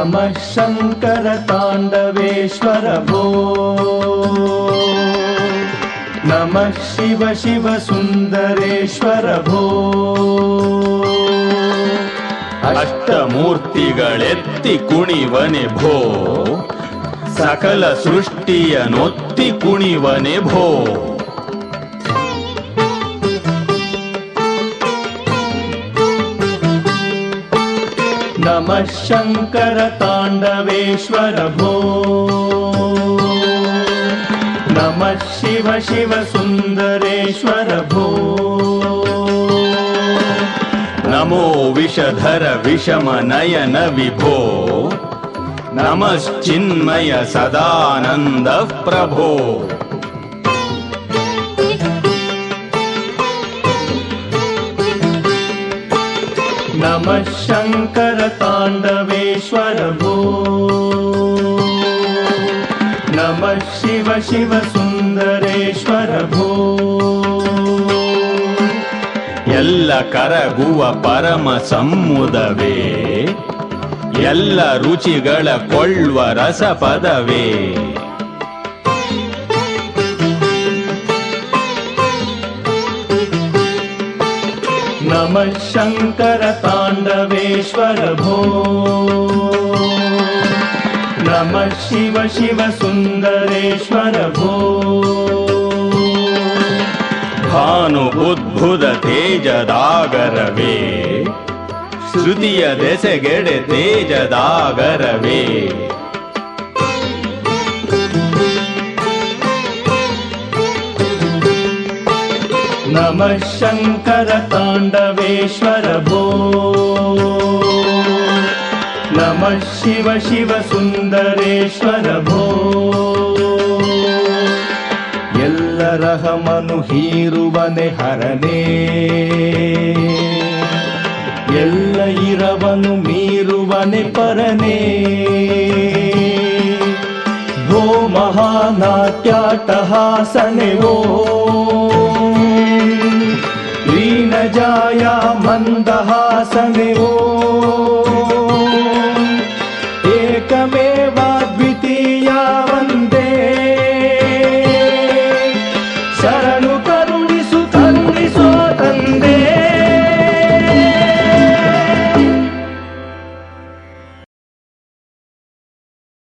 नमः शङ्कर ताण्डवेश्वर भो नमः शिव शिव सुन्दरेश्वर भो ಅಷ್ಟಮೂರ್ತಿಗಳೆತ್ತಿ ಕುಣಿವನೆ ಭೋ ಸಕಲ ಸೃಷ್ಟಿಯನೊತ್ತಿ ಕುಣಿವನೆ ಭೋ नमः शङ्कर ताण्डवेश्वर भो नमः शिव शिव सुन्दरेश्वर भो नमो विषधर विषम नयन विभो नमश्चिन्मय सदानंद प्रभो नमः शङ्कर ताण्डवेश्वर भो नमः शिव शिव सुन्दरेश्वर भो ಎಲ್ಲ ಕರಗುವ ಪರಮ ಸಮ್ಮುದವೇ ಎಲ್ಲ ರುಚಿಗಳ ಕೊಳ್ಳುವ ರಸಪದವೇ नमः शङ्कर ताण्डवेश्वर भो नमः शिव शिव सुन्दरेश्वर भो ಭಾನು ಉದ್ಭುತ ತೇಜದಾಗರವೇ ಶ್ರುತಿಯ ದೆಸೆಗೆಡೆ ತೇಜದಾಗರವೇ नमः शङ्कर ताण्डवेश्वर भो नमः शिव शिव सुन्दरेश्वर भो ಎಲ್ಲರಹಮನು ಹೀರುವನೆ ಹರನೇ ಎಲ್ಲ ಇರವನು ಮೀರುವನೆ ಪರನೇ ಭೋ ಮಹಾನಾಟ್ಯಾಟಹಾಸನೆ ಓ ದೀನಜಾಯ ಮಂದಹಾಸನೆ ಓ